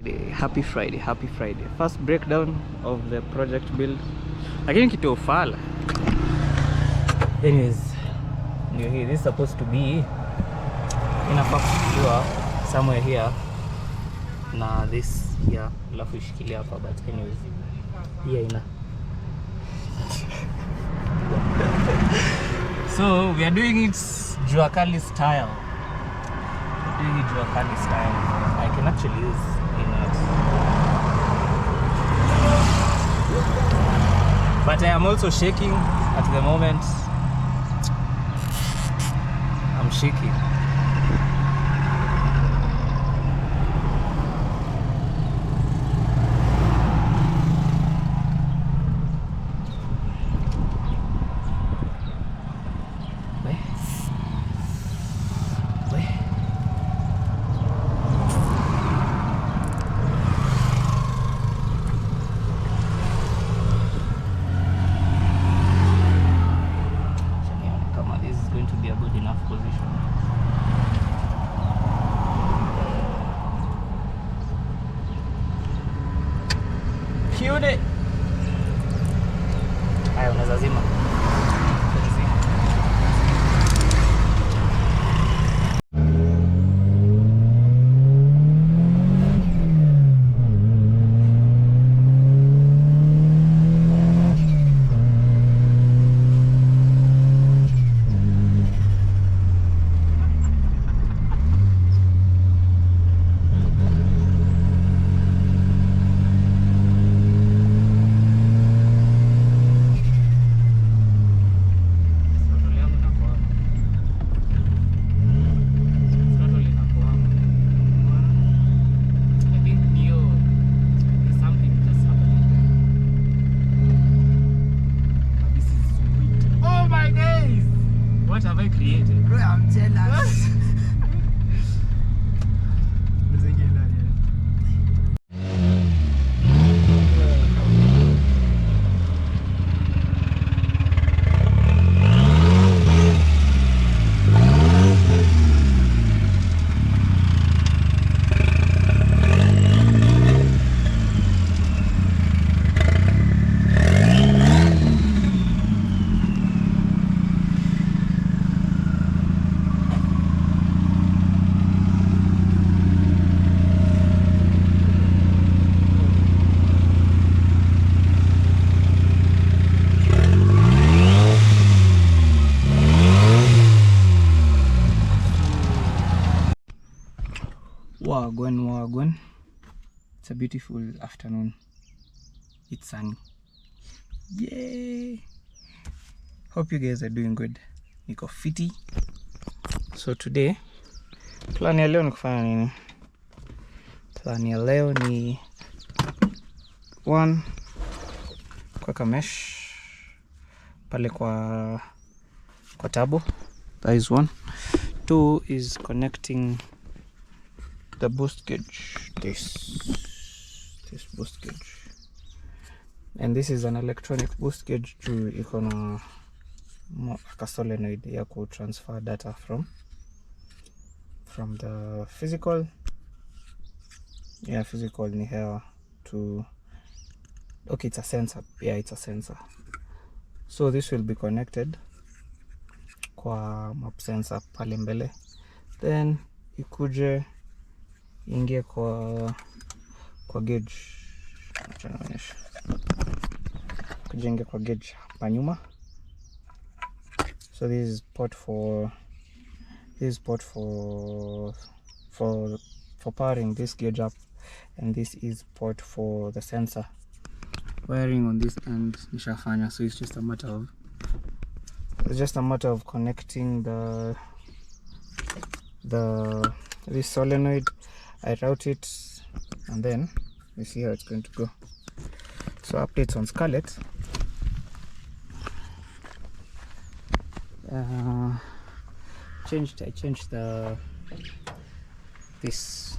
Happy Friday, happy Friday. First breakdown of the project build. Lakini kitu ufala. Anyways, ndio hii. This is supposed to be inafaa kuwa somewhere here na this here, alafu ishikilia hapa, but anyways here ina. So we are doing it jua kali style. I can actually use it, but I am also shaking at the moment. I'm shaking. Cute. Haya, unaweza zima. What have I created? Bro, I'm jealous. Wagwan. It's a beautiful afternoon. It's sunny. Yay! Hope you guys are doing good. Niko fiti. So today plan ya leo ni kufanya nini? Plan ya leo ni one, kuweka mesh pale kwa tabo. That is one. Two is connecting the boost gauge, this boost gauge, and this is an electronic boost gauge to iko na a solenoid ya ku transfer data from the physical ni here to, okay, it's a sensor. Yeah, it's a sensor. So this will be connected kwa map sensor pale mbele, then ikuje ingie kwa gauge. Acha nionyeshe. Kujenge kwa gauge hapa nyuma. So this is port for powering this gauge up, and this is port for the sensor. Wiring on this end nishafanya, so it's just a matter of connecting this solenoid. I route it, and then we see how it's going to go. So updates on Scarlet. I changed this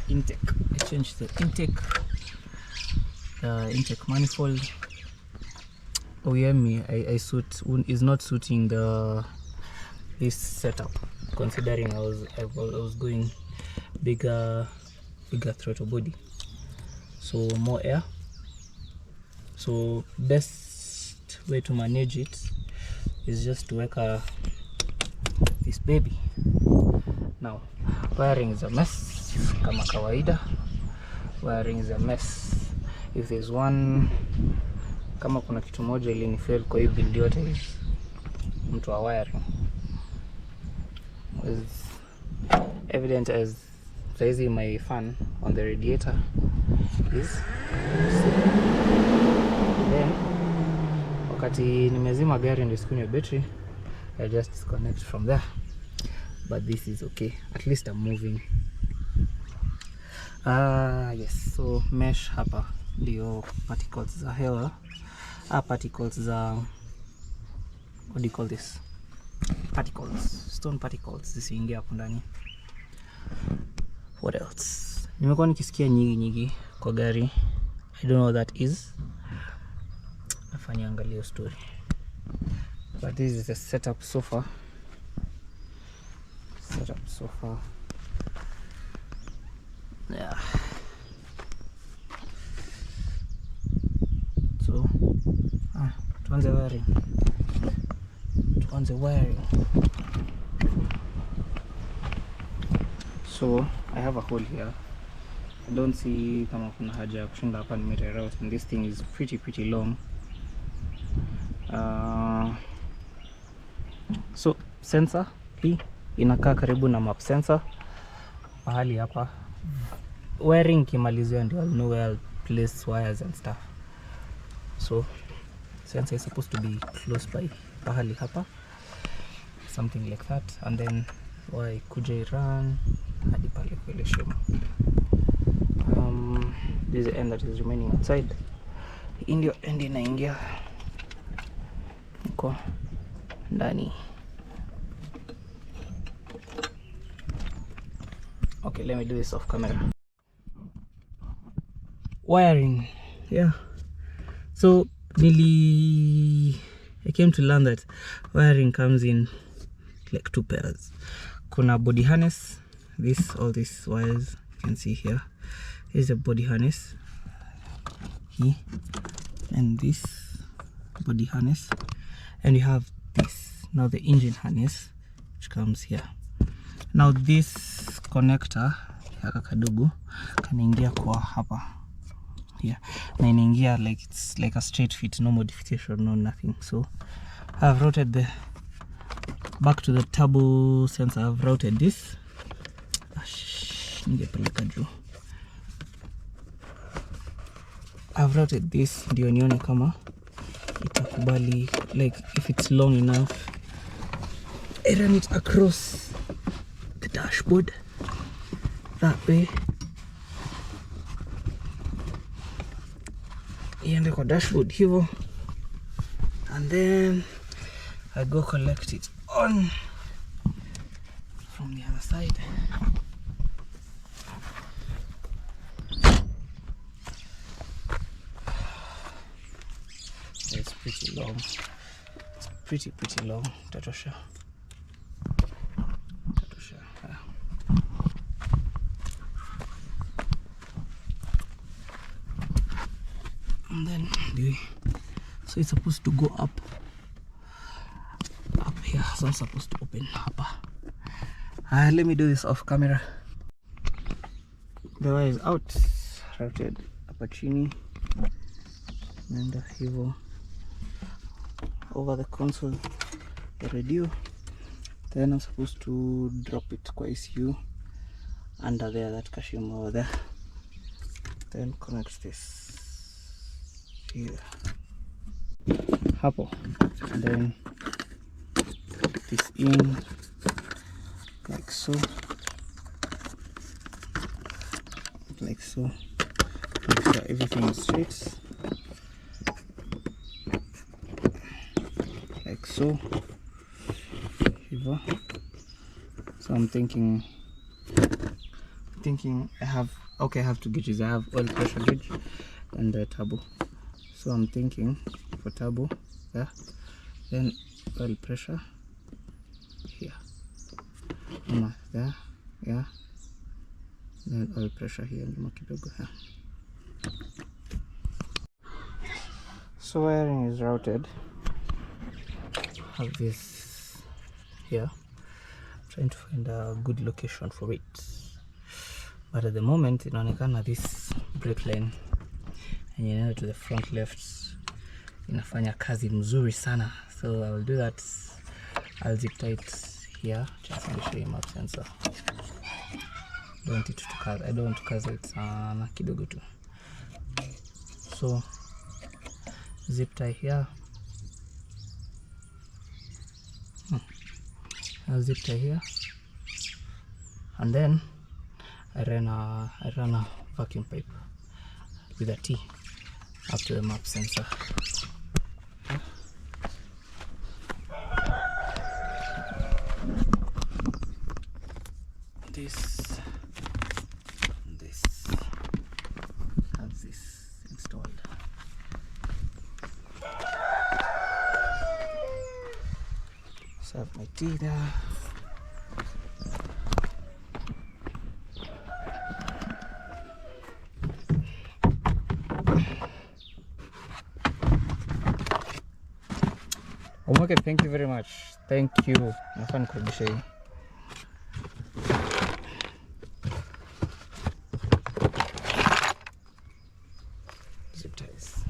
intake. I changed the intake manifold. OEM is not suiting this setup, considering I was going bigger bigger throttle body, so more air. So best way to manage it is just to work this baby. Now wiring is a mess kama kawaida, wiring is a mess. If there's one, kama kuna kitu moja ili ni fail kwa hii build yote, mtu wa wiring is evident as saizi my fan on the radiator is then wakati nimezima gari ndio sikunywe battery, I just disconnect from there, but this is okay, at least I'm moving. Yes, so mesh hapa ndio particles za hewa, particles za, what do you call this, particles, stone particles zisiingia hapo ndani. What else? Nimekuwa nikisikia nyingi kwa gari, I don't know what that is, nafanya angalia story. But this is a setup sofa. Yeah. So tuanze wiring. So I have a hole here. I don't see kama kuna haja ya kushinda hapa nimetear out, and this thing is pretty long. So sensor hii inakaa karibu na map sensor mahali hapa. Wiring kimalizia ndio I'll know where I'll place wires and stuff. So sensor is supposed to be close by pahali hapa, something like that, and then why kuja run hadi pale kule shimo. This is the end that is remaining outside. Hii ndio end inaingia huko ndani. Okay, let me do this off camera. Wiring, yeah. So I came to learn that wiring comes in like 2 pairs. Kuna body harness, all these wires you can see here. Here's a body harness here, and this body harness, and you have this now, the engine harness, which comes here. Now this connector haka kadogo kanaingia kwa hapa here, na inaingia like it's like a straight fit, no modification, no nothing. So I've routed back to the turbo sensor. I've routed this. Ningepeleka juu. I've routed this ndio nione kama itakubali, like if it's long enough. I run it across the dashboard that way, iende kwa dashboard hivo, and then I go collect it on from the other side. It's pretty long. It's pretty long. Tatosha. Yeah. And then so it's supposed to go up here. So I'm supposed to open up. Let me do this off camera. The wire is out. Routed hapa chini. Nenda hivo over the console, the radio. Then I'm supposed to drop it kwa ECU under there, that kashimo over there. Then connect this here hapo, and then put this in like so, make sure everything is straight, like so. So I'm thinking I have two gauges. I have oil pressure gauge and the turbo. So I'm thinking for turbo, yeah, then oil pressure here, there, yeah, then oil pressure here nyuma kidogo. So wiring is routed. Have this here. I'm trying to find a good location for it, but at the moment inaonekana this brake line and to the front left inafanya kazi mzuri sana. So I will do that. I'll zip tie it here just to show you map sensor. I don't want to cause it sana kidogo tu. So zip tie here. I'll zip tie here, and then I run a vacuum pipe with a T up to the map sensor. This has this installed. So I have my T there. Okay, thank you very much. Thank you. Nafan kurudisha hii. Zip ties.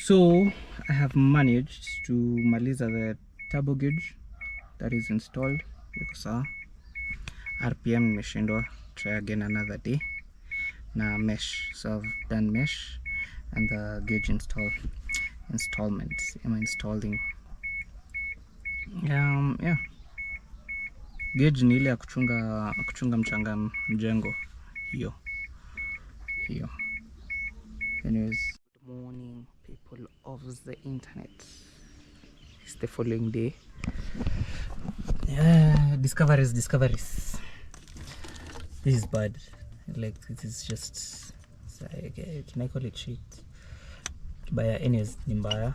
So I have managed to maliza the turbo gauge that is installed. Because RPM nimeshindwa, try again another day. Na mesh, so I've done mesh and the gauge installment. Am I installing? Yeah. Gauge ni ile ya kuchunga mchanga mjengo hiyo. Anyways, good morning people of the internet. It's the following day. Yeah, discoveries. This is bad. Like, it is just, can I call it shit? But anyways, nimbaya.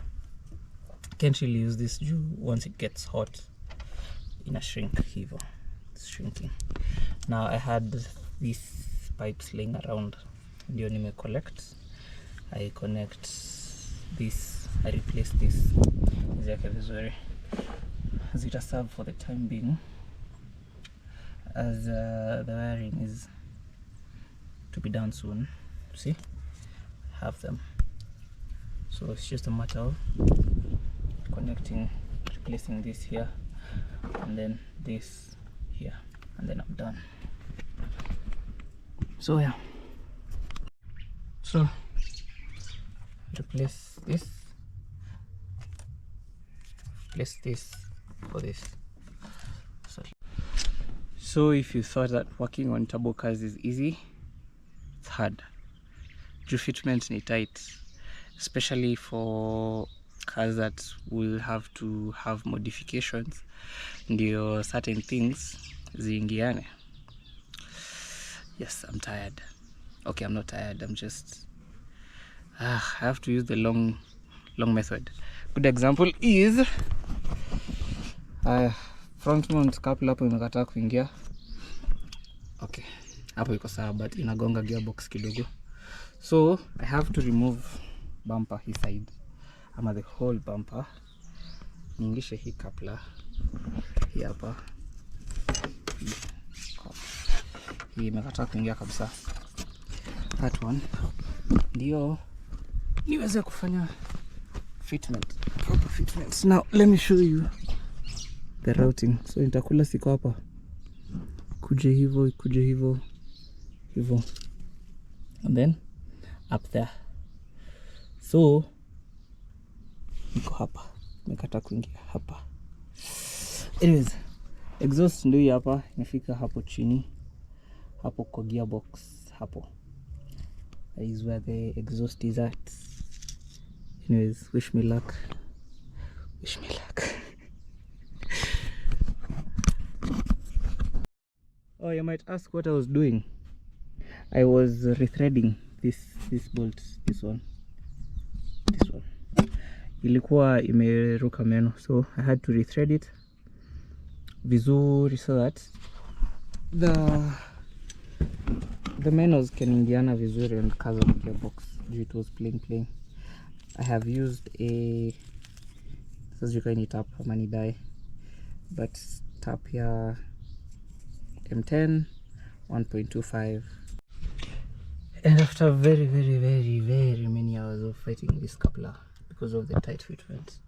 Can't really use this once it gets hot. In a shrink hivo. It's shrinking. Now I had these pipes laying around. Ndio nime collect. I connect this. I replace this. Ziake vizuri. Zita serve for the time being, as the wiring is to be done soon. See, have them. So it's just a matter of connecting, replacing this here, and then this here, and then I'm done. So yeah, so replace this for this. So if you thought that working on turbo cars is easy, it's hard. Fitment ni tight, especially for cars that will have to have modifications, ndio certain things ziingiane. Yes, I'm tired. Okay, I'm not tired, I'm just I have to use the long method. Good example is front mount couple hapo imekataa kuingia. Okay, hapo iko sawa, but inagonga gearbox kidogo. So I have to remove bumper hii side, ama the whole bumper. Niingishe hii coupler hii hapa. Hii imekataa kuingia kabisa. That one ndio niweze kufanya proper fitment. Now let me show you the routing. So nitakula siko hapa. ikuje hivyo hivyo, and then up there. So niko hapa, nimekata kuingia hapa. Anyways, exhaust ndio hii hapa, imefika hapo chini, hapo kwa gearbox hapo. That is where the exhaust is at. Anyways, wish me luck. Oh, you might ask what I was doing. I was rethreading this bolt, this one. Ilikuwa imeruka meno, so I had to rethread it vizuri so that the menos can ingiana vizuri and cover the gearbox. It was plain. I have used a, as you can tap mani die, but tap here M10 1.25, and after very many hours of fighting this coupler because of the tight fitment,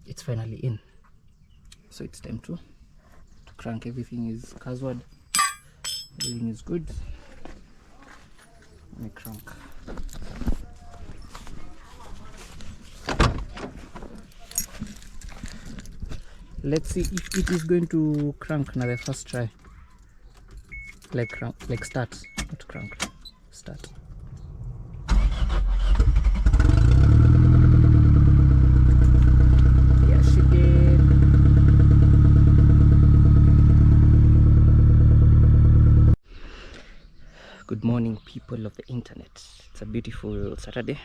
it's finally in. So it's time to crank. Everything is Casward, everything is good. Let me crank. Let's see if it is going to crank now the first try. Like start, not crank, start. Yeah, she did. Good morning, people of the internet. It's a beautiful Saturday.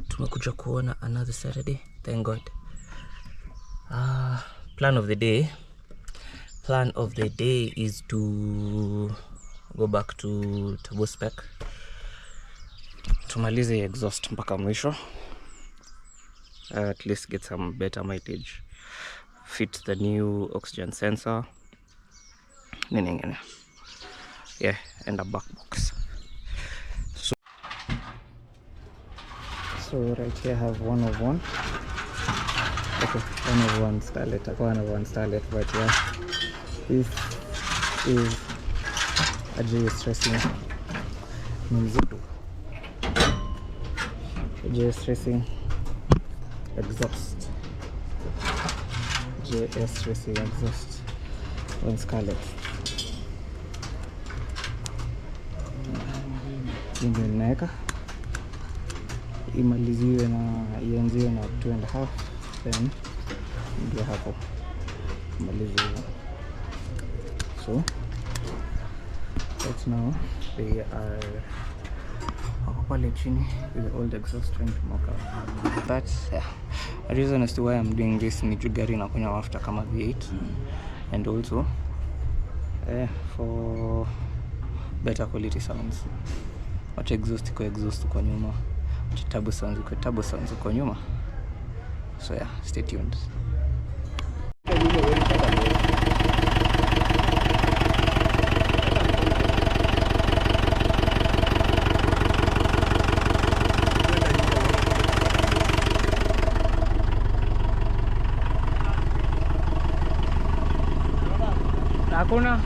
Tumekuja kuona another Saturday, thank God. Plan of the day is to go back to turbo spec, tumalize exhaust mpaka mwisho, at least get some better mileage, fit the new oxygen sensor, yeah, and a back box. So right here I have 101. Okay, 101 Scarlet, but yeah, this is a JS Racing JS Racing exhaust, JS Racing exhaust on Scarlet. Ndio ninaweka imaliziwe na ianziwe na 2.5, then ndio hapo maliziwe. So right now they are pale chini with the old exhaust trying to mock up. That's a reason as to why I'm doing this. Ni juu gari inakunywa mafuta kama V8, and also for better quality sounds. What exhaust kwa nyuma, turbo sounds kwa nyuma. So yeah, stay tuned. Hakuna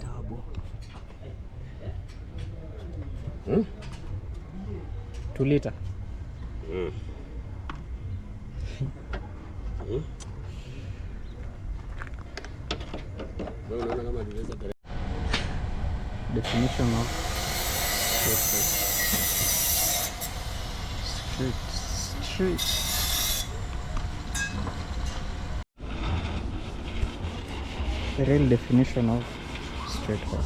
turbo 2 liter. Definition of straight. The real definition of straight rod.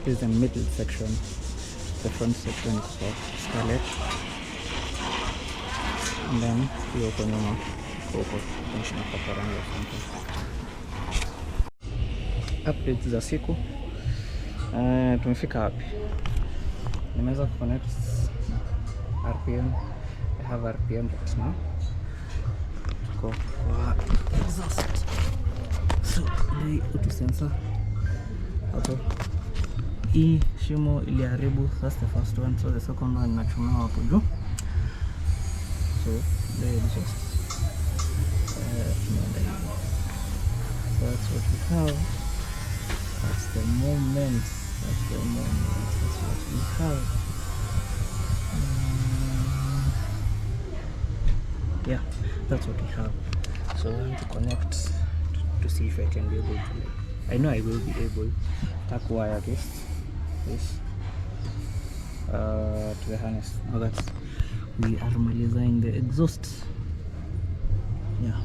This is the middle section. The front section is for Scarlet. And then you open your mouth, updates za siku. Tumefika wapi? Nimeweza connect RPM. I have RPM right now. Tuko kwa exhaust. So hii auto sensor hapo. Hii shimo iliharibu, that's the first one. So the second one nachomewa hapo juu. So the exhaust. So that's what we have. That's the moment. That's what we have. Yeah, that's what we have. So I want to connect to see if I can be able to, I know I will be able to wire this to the harness. Now that we are malizing the exhaust. Yeah.